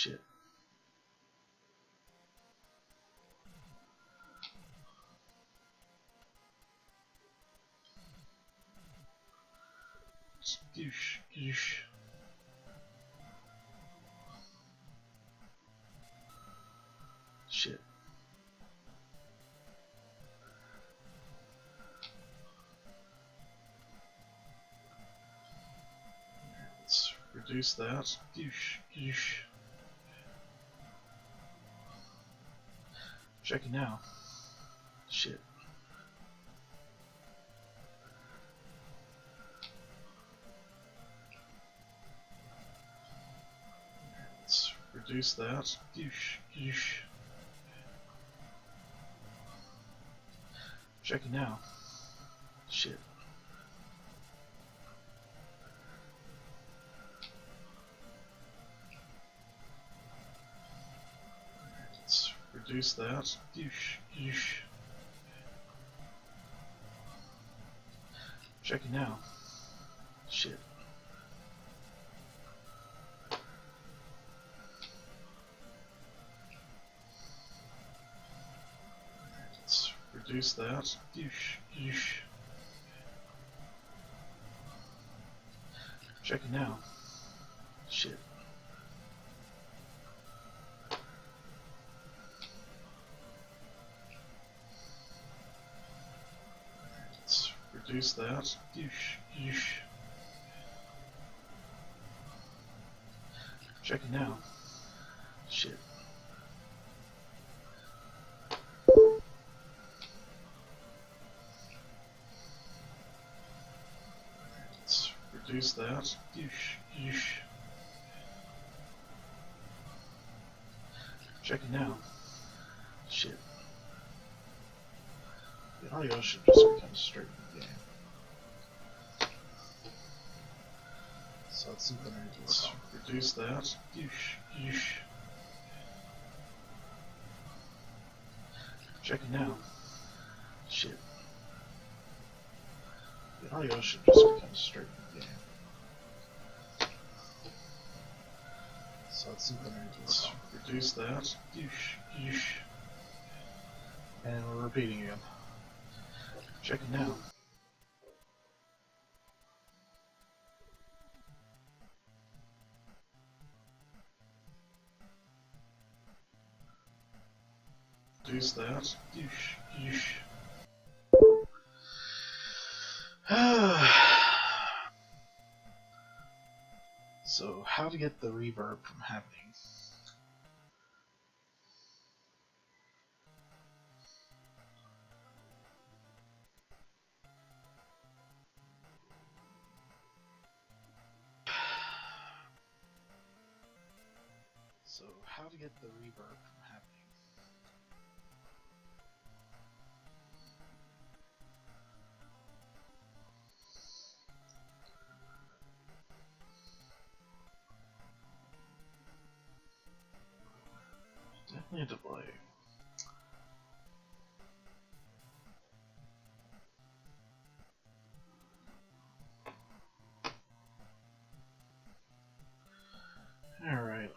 Shit. Goosh, goosh. Shit. Let's reduce that. Goosh, goosh. Checking now. Shit. Let's reduce that. Goosh, goosh. Checking now. Shit. Let's reduce that. Goosh, goosh. Checking now. Shit. Let's reduce that. Goosh, goosh. Checking now. Shit. Let's reduce that. Goosh, goosh. Checking now. Shit. Let's reduce that. Goosh, goosh. Checking now. Shit. The audio should just become straight in the game. So that's something I need to reduce that. Goosh, goosh. Checking now. Shit. The audio should just become straight in the game. So that's something I need to reduce that. Goosh, goosh. And we're repeating again. Checking now. Reduce that. Goosh, goosh. So, how to get the reverb from happening? So, how to get the reverb from happening? Definitely a delay. Alright.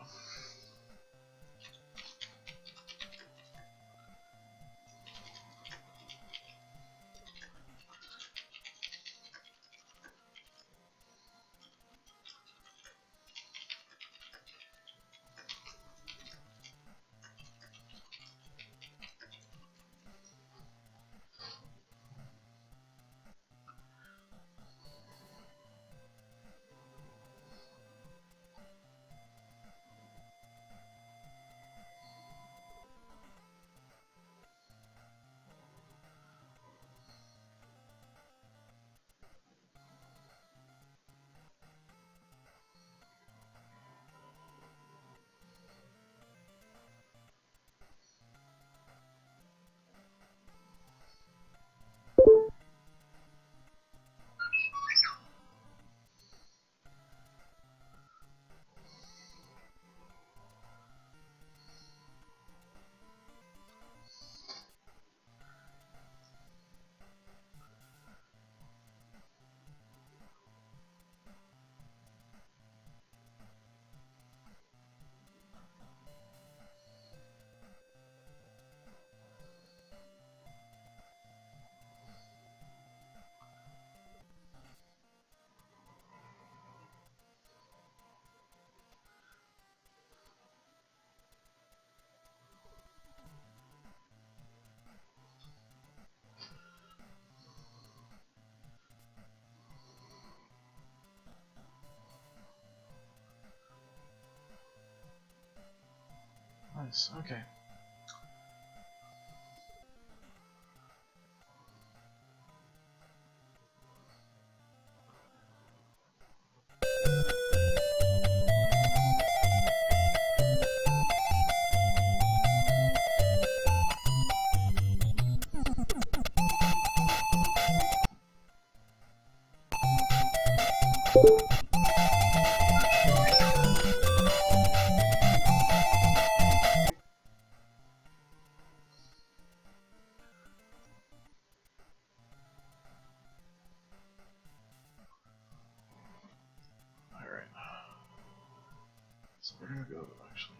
Nice. Okay. Alright. So we're gonna go, actually.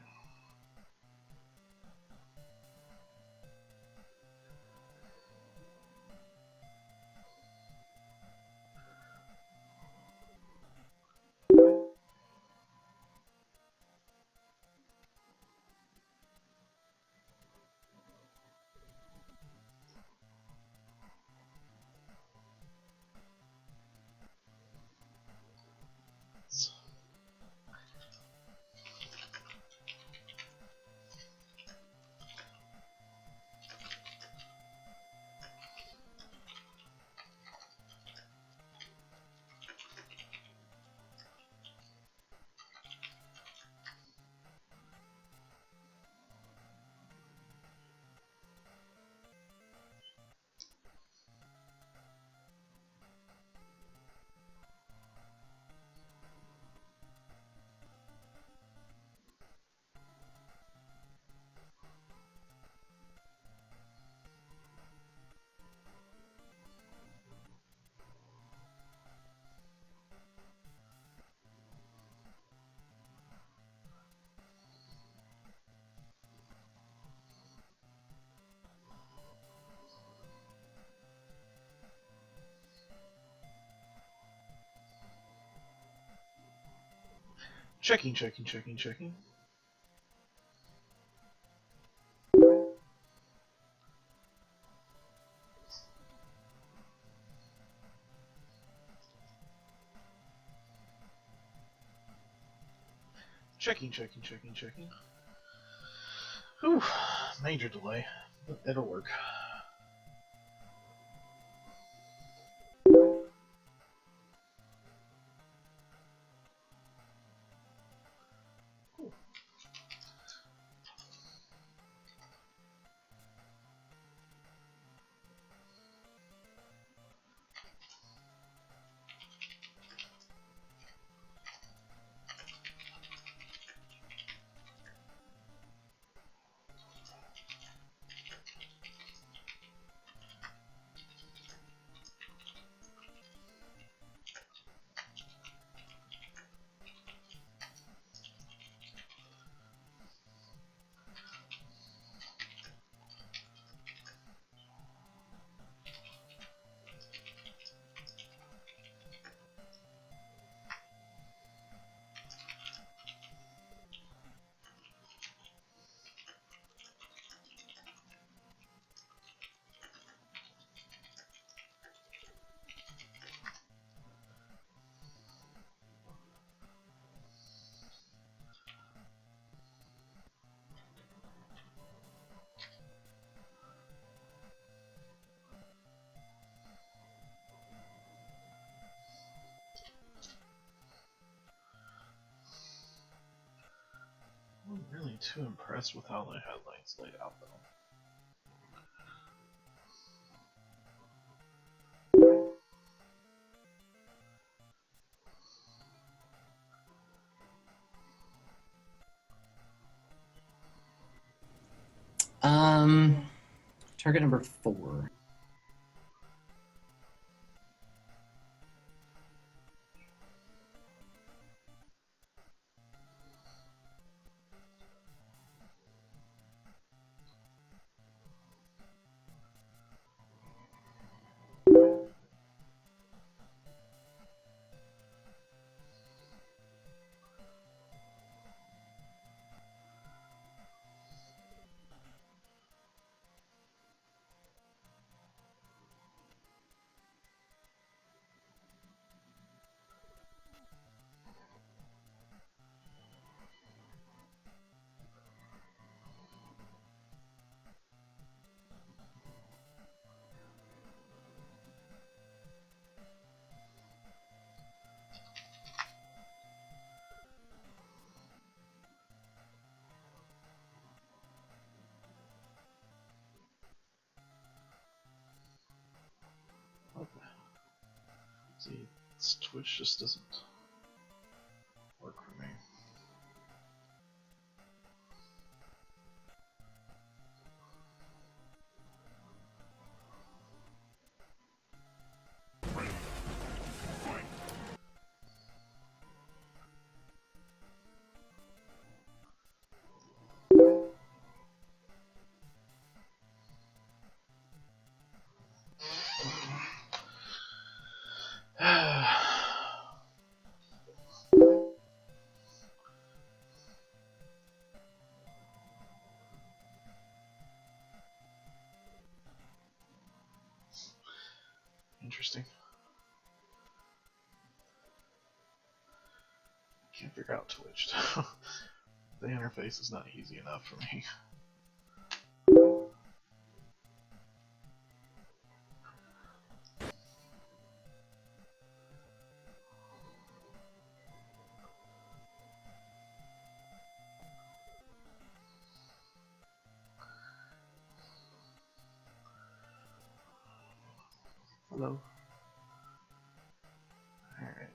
Checking. Checking. Checking. Checking. Whew, major delay, but it'll work. Cool. I'm really too impressed with how the headlights laid out, though. Target number 4. Twitch just doesn't work for me. Interesting. Can't figure out Twitch. The interface is not easy enough for me. Hello. Alright.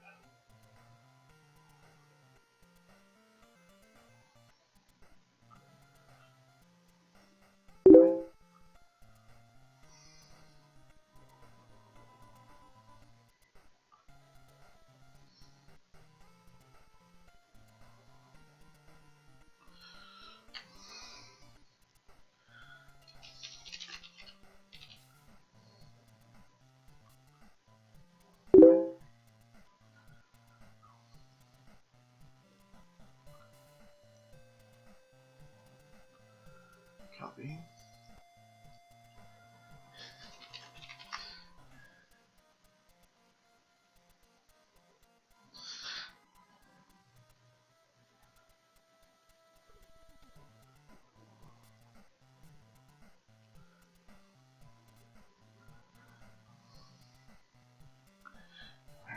Copy.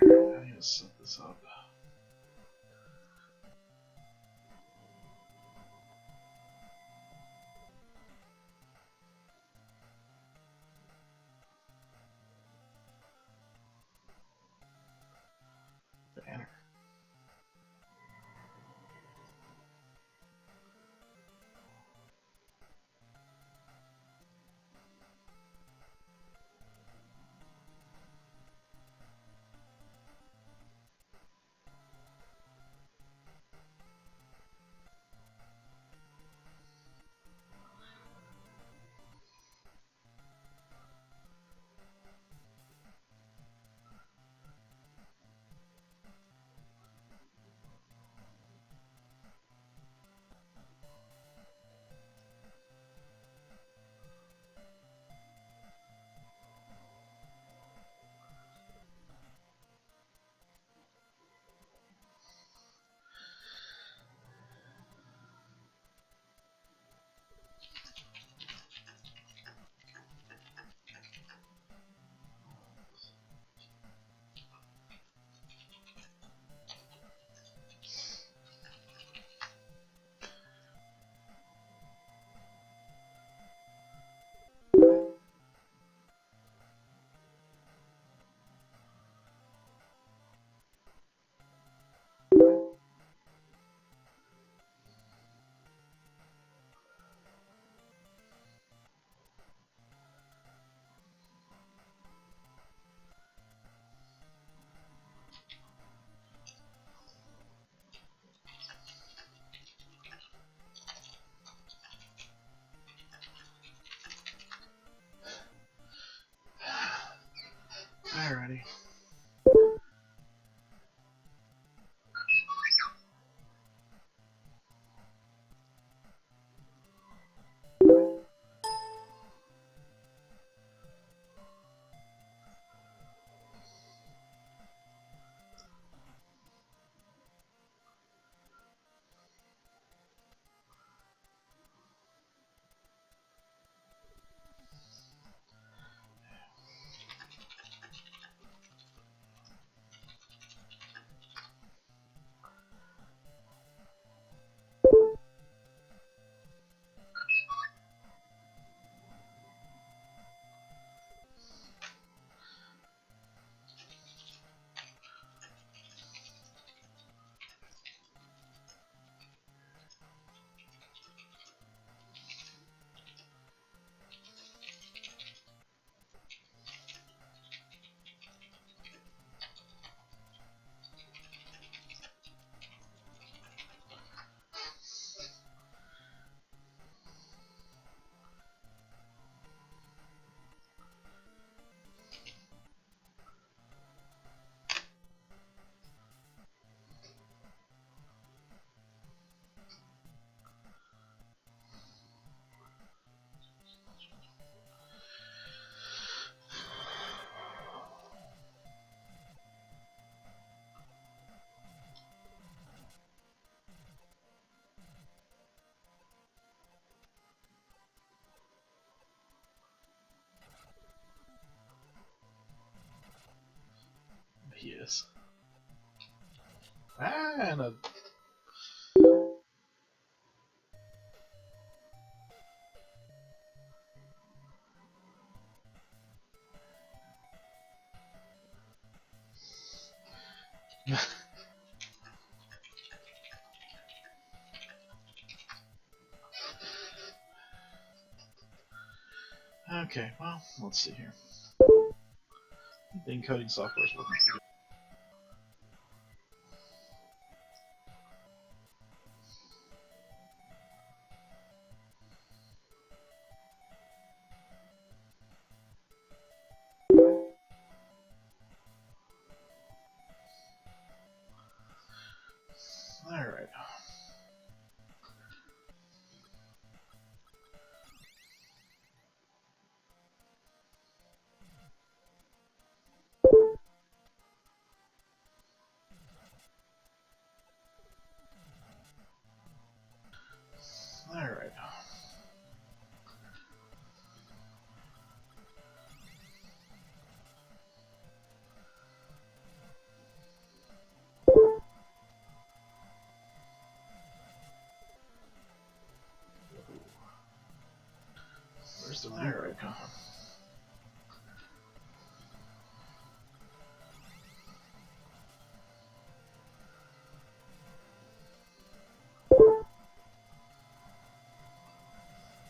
Alright, I need to set this up. Banner. Yes. And a... Okay, well, let's see here. The encoding software is working pretty good. Alright. Alright. Where's the mirror icon?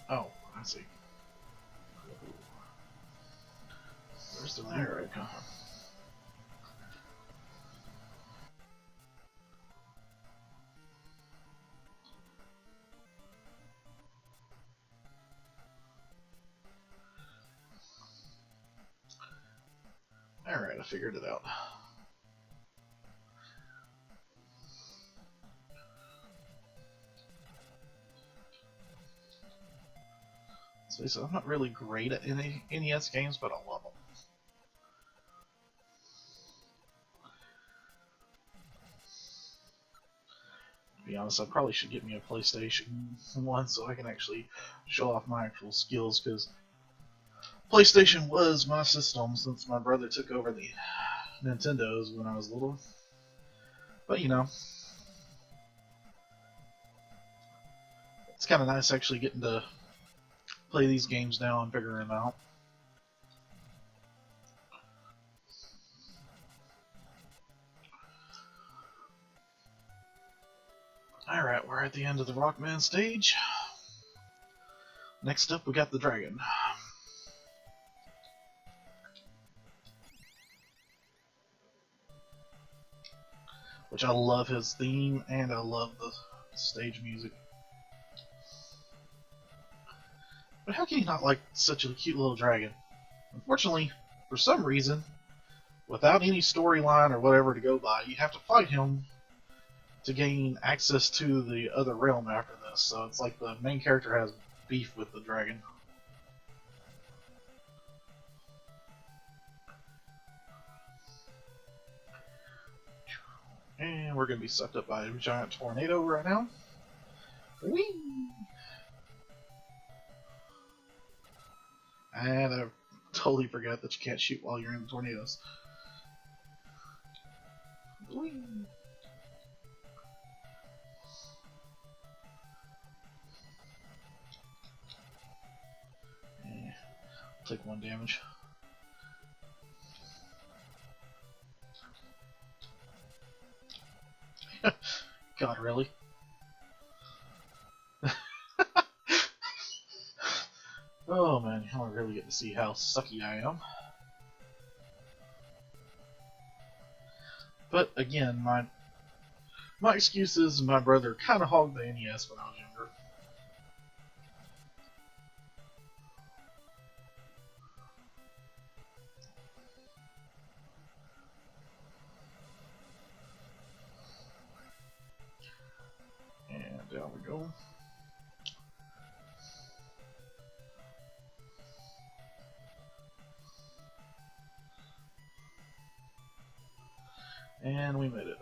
Oh, I see. Where's the mirror icon? Alright, I figured it out. So I'm not really great at any NES games, but I love them. To be honest, I probably should get me a PlayStation 1 so I can actually show off my actual skills, because PlayStation was my system since my brother took over the Nintendos when I was little. But you know, it's kind of nice actually getting to play these games now and figuring them out. Alright, we're at the end of the Rockman stage. Next up, we got the dragon. Which I love his theme, and I love the stage music. But how can you not like such a cute little dragon? Unfortunately, for some reason, without any storyline or whatever to go by, you have to fight him to gain access to the other realm after this. So it's like the main character has beef with the dragon. And we're going to be sucked up by a giant tornado right now. Whee! And I totally forgot that you can't shoot while you're in the tornadoes. Whee! Take 1 damage. God, really? Oh man, I really get to see how sucky I am. But again, my excuse is my brother kind of hogged the NES when I was younger. And down we go. And we made it.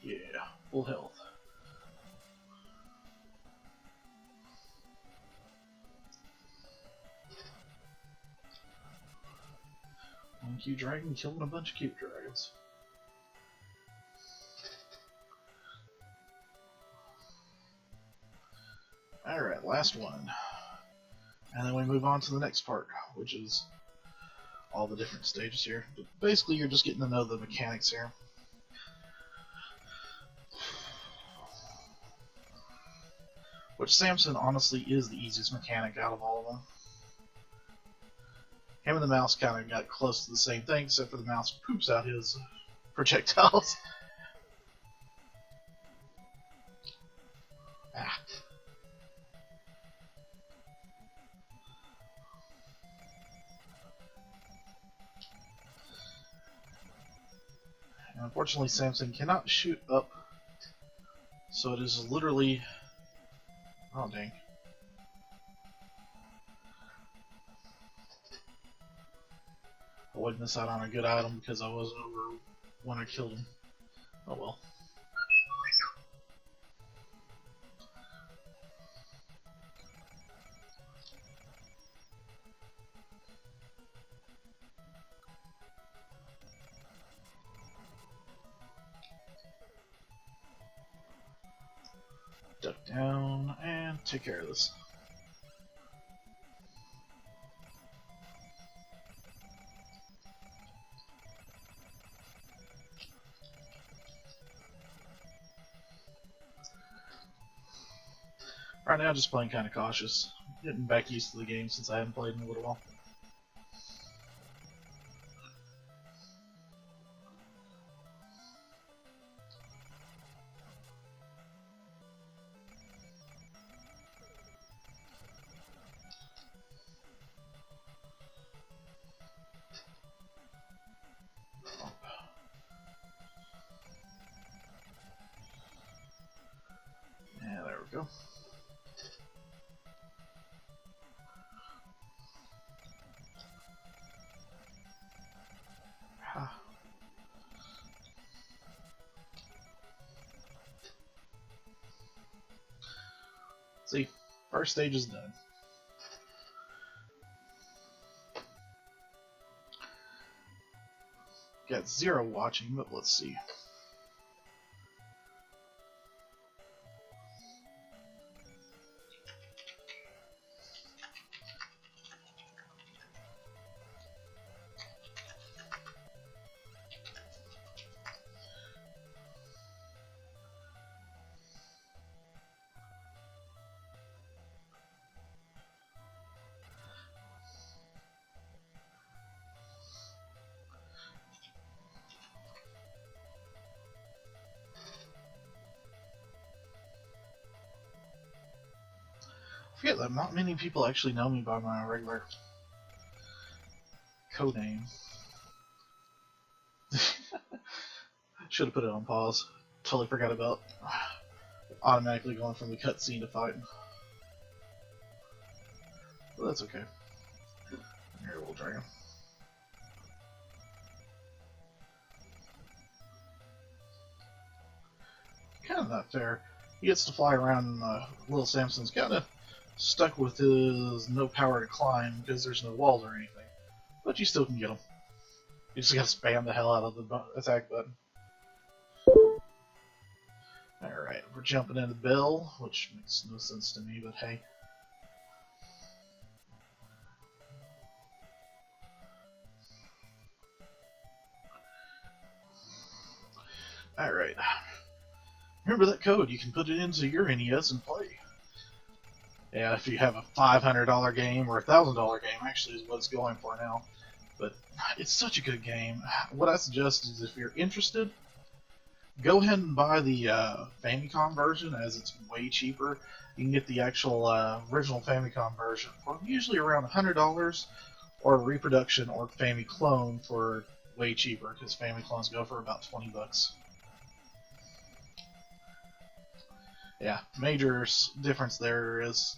Yeah, full health. cute dragon killing a bunch of cute dragons. Alright, last one. And then we move on to the next part, which is all the different stages here. But basically, you're just getting to know the mechanics here. Which Samson honestly is the easiest mechanic out of all of them. Him and the mouse kind of got close to the same thing, except for the mouse poops out his projectiles. Ah. And unfortunately, Samson cannot shoot up, so it is literally... Oh, dang. I would miss out on a good item because I wasn't over when I killed him. Oh well. Duck down and take care of this. Right now, just playing kind of cautious. Getting back used to the game since I haven't played in a little while. Yeah, there we go. See, first stage is done. Got 0 watching, but let's see. I forget that not many people actually know me by my regular codename. Should have put it on pause. Totally forgot about automatically going from the cutscene to fighting. But that's okay. Here, little dragon. Kind of not fair. He gets to fly around, and little Samson's kind of stuck with his no power to climb because there's no walls or anything. But you still can get him. You just gotta spam the hell out of the attack button. Alright, we're jumping into Bill, which makes no sense to me, but hey. Alright. Remember that code, you can put it into your NES and play. Yeah, if you have a $500 game or a $1,000 game, actually is what it's going for now. But it's such a good game. What I suggest is if you're interested, go ahead and buy the Famicom version, as it's way cheaper. You can get the actual original Famicom version for usually around $100, or a reproduction or Famiclone for way cheaper, because Famiclones go for about 20 bucks. Yeah, major difference there is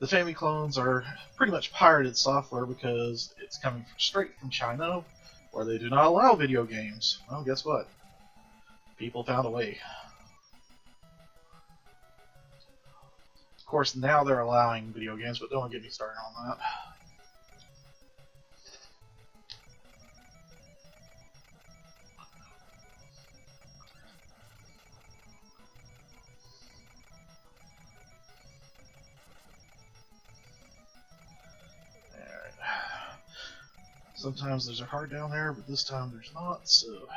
the Famiclones are pretty much pirated software because it's coming straight from China, where they do not allow video games. Well, guess what? People found a way. Of course, now they're allowing video games, but don't get me started on that. Sometimes there's a heart down there, but this time there's not, so...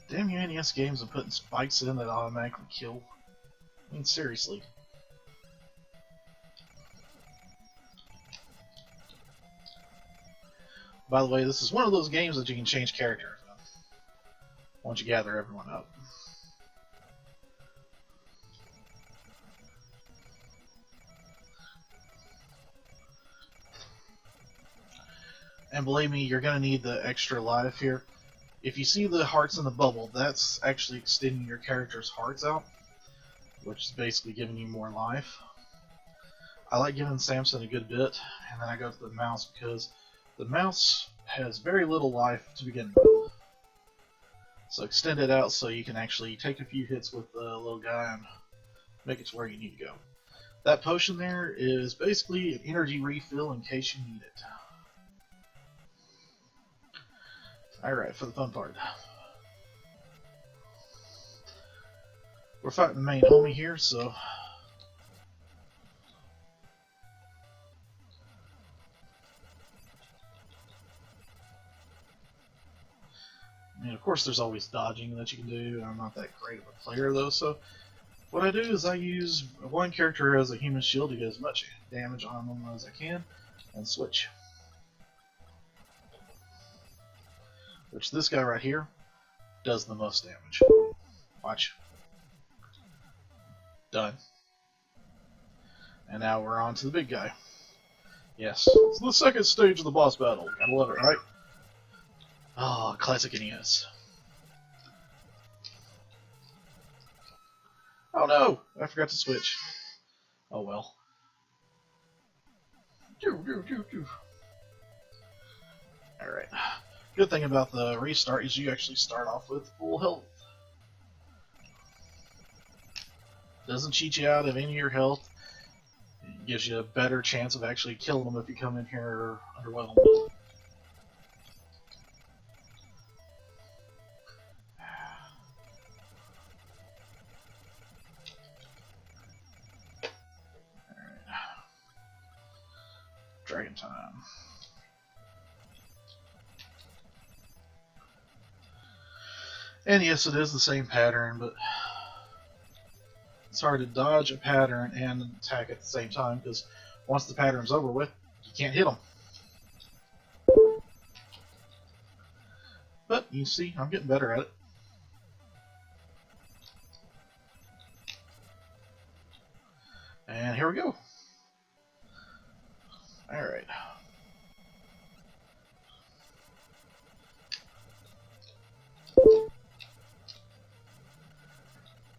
Damn you NES games and putting spikes in that automatically kill. I mean, seriously. By the way, this is one of those games that you can change characters in once you gather everyone up. And believe me, you're going to need the extra life here. If you see the hearts in the bubble, that's actually extending your character's hearts out, which is basically giving you more life. I like giving Samson a good bit, and then I go to the mouse because the mouse has very little life to begin with. So extend it out so you can actually take a few hits with the little guy and make it to where you need to go. That potion there is basically an energy refill in case you need it. Alright, for the fun part. We're fighting the main homie here, so... I mean, of course there's always dodging that you can do. I'm not that great of a player though, so... What I do is I use one character as a human shield to get as much damage on them as I can, and switch. Which this guy right here does the most damage. Watch. Done. And now we're on to the big guy. Yes, it's the second stage of the boss battle. Gotta love it, right? Ah, classic NES. Oh no! I forgot to switch. Oh well. Alright. Good thing about the restart is you actually start off with full health. Doesn't cheat you out of any of your health. It gives you a better chance of actually killing them if you come in here underwhelmed. Dragon time. And yes, it is the same pattern, but it's hard to dodge a pattern and attack at the same time, because once the pattern's over with, you can't hit them. But, you see, I'm getting better at it. And here we go. Alright.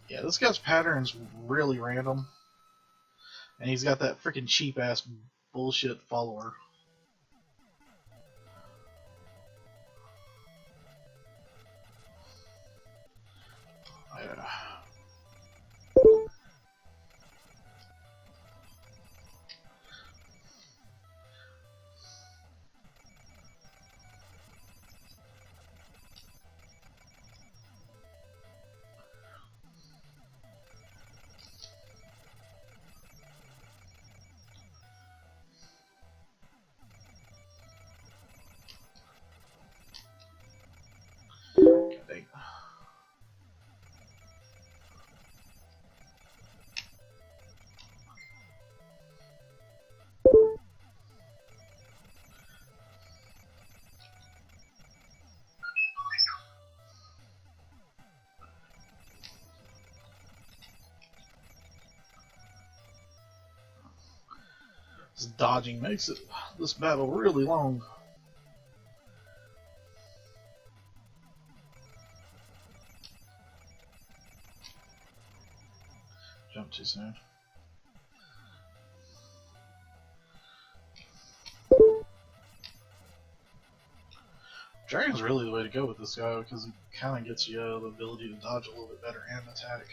Yeah, this guy's pattern's really random. And he's got that freaking cheap ass bullshit follower. This dodging makes this battle really long. Jump too soon. Dragon's really the way to go with this guy because he kind of gets you the ability to dodge a little bit better and attack.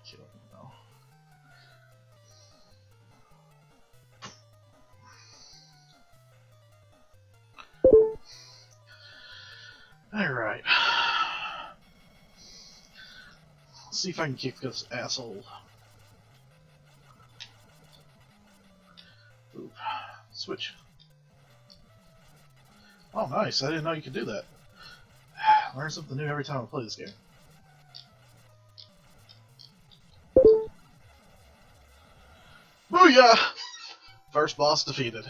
Kill him though. Alright. Let's see if I can kick this asshole. Ooh. Switch. Oh, nice. I didn't know you could do that. Learn something new every time I play this game. Booyah! First boss defeated.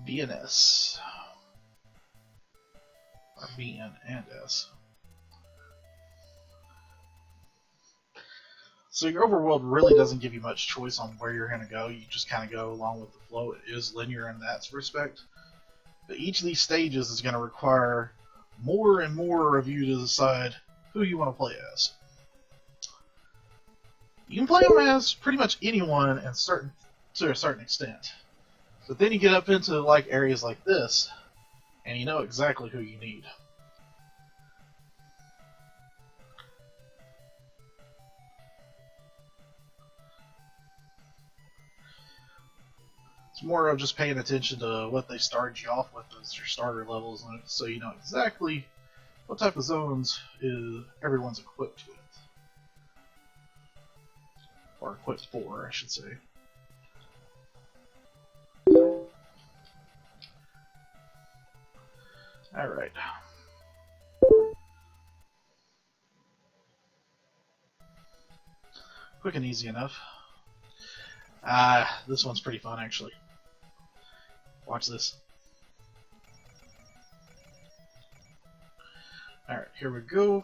BNS. Or BN and S. So your overworld really doesn't give you much choice on where you're going to go. You just kind of go along with the flow. It is linear in that respect. But each of these stages is going to require more and more of you to decide who you want to play as. You can play them as pretty much anyone to a certain extent. But then you get up into like areas like this, and you know exactly who you need. It's more of just paying attention to what they started you off with as your starter levels, so you know exactly what type of zones everyone's equipped with. Or equipped for, I should say. Alright. Quick and easy enough. This one's pretty fun, actually. Watch this. Alright, here we go.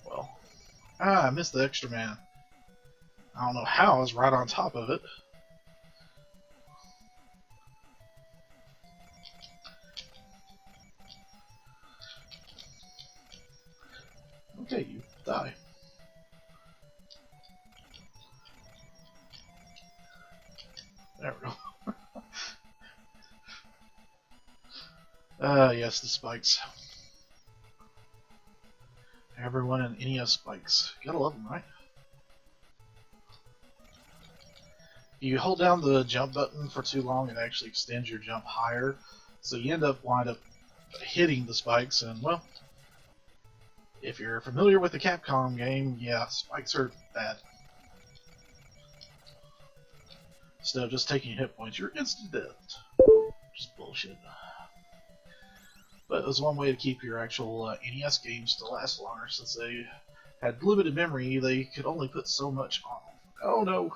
Well. I missed the extra man. I don't know how I was right on top of it. Okay, you die. There we go. Yes, the spikes. Everyone in NES spikes. You gotta love them, right? You hold down the jump button for too long, it actually extends your jump higher, so you wind up hitting the spikes, and well, if you're familiar with the Capcom game, yeah, spikes are bad. Instead of just taking hit points, you're instant death. Just bullshit. But it was one way to keep your actual NES games to last longer, since they had limited memory, they could only put so much on them. Oh no!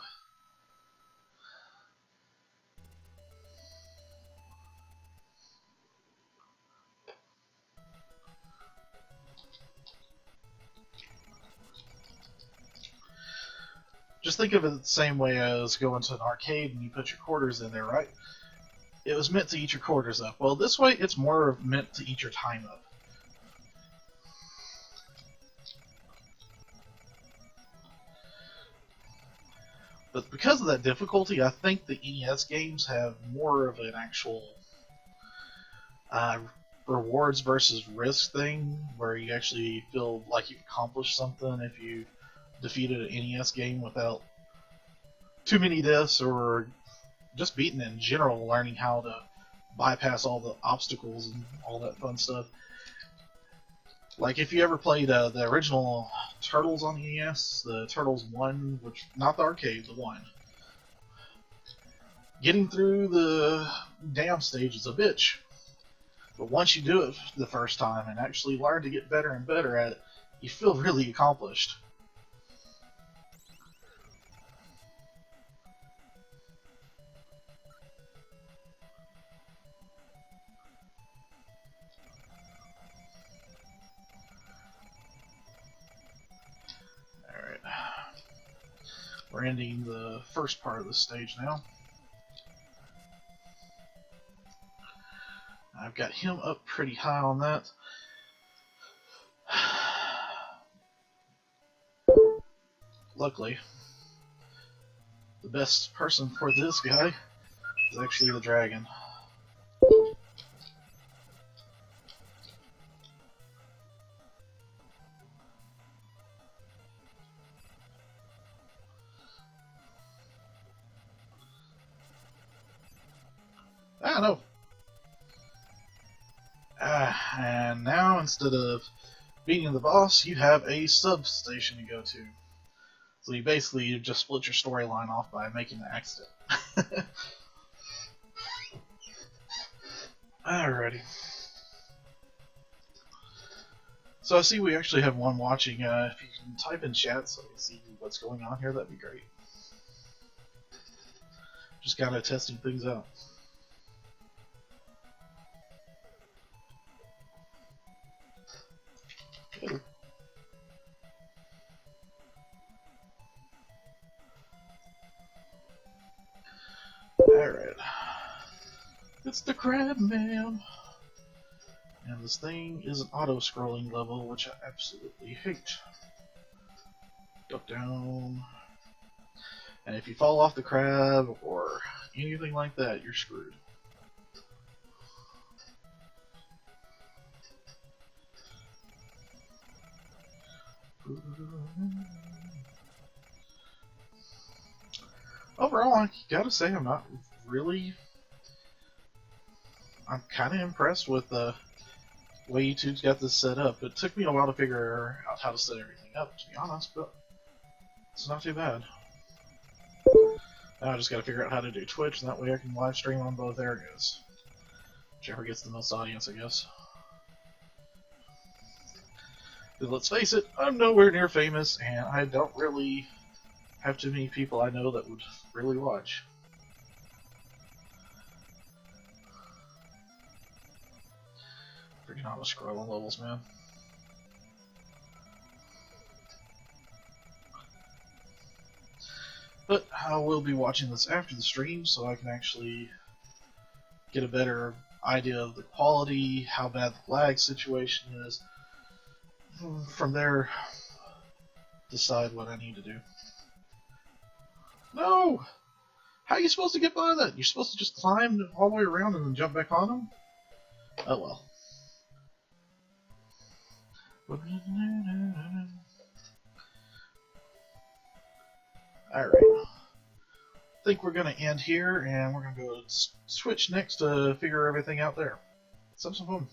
Just think of it the same way as going to an arcade and you put your quarters in there, right? It was meant to eat your quarters up. Well, this way it's more meant to eat your time up. But because of that difficulty, I think the NES games have more of an actual rewards versus risk thing, where you actually feel like you've accomplished something if you defeated an NES game without too many deaths, or just beating in general, learning how to bypass all the obstacles and all that fun stuff. Like if you ever played the original Turtles on the NES, the Turtles 1, which not the arcade, the 1. Getting through the damn stage is a bitch. But once you do it the first time and actually learn to get better and better at it, you feel really accomplished. We're ending the first part of the stage now. I've got him up pretty high on that. Luckily, the best person for this guy is actually the dragon. I know. And now, instead of beating the boss, you have a substation to go to. So you basically just split your storyline off by making the accident. Alrighty. So I see we actually have one watching. If you can type in chat so I can see what's going on here, that'd be great. Just kind of testing things out. Alright. It's the Crab Man. And this thing is an auto-scrolling level, which I absolutely hate. Duck down. And if you fall off the crab or anything like that, you're screwed. Overall, I gotta say I'm not really... I'm kind of impressed with the way YouTube's got this set up. It took me a while to figure out how to set everything up, to be honest, but it's not too bad. Now I just gotta figure out how to do Twitch, and that way I can live stream on both areas. Whichever gets the most audience, I guess. But let's face it, I'm nowhere near famous, and I don't really have too many people I know that would really watch. Freaking auto scrolling levels, man. But I will be watching this after the stream, so I can actually get a better idea of the quality, how bad the lag situation is. From there, decide what I need to do. No! How are you supposed to get by that? You're supposed to just climb all the way around and then jump back on them? Oh well. Alright. I think we're going to end here, and we're going to go switch next to figure everything out there. Let's have some fun.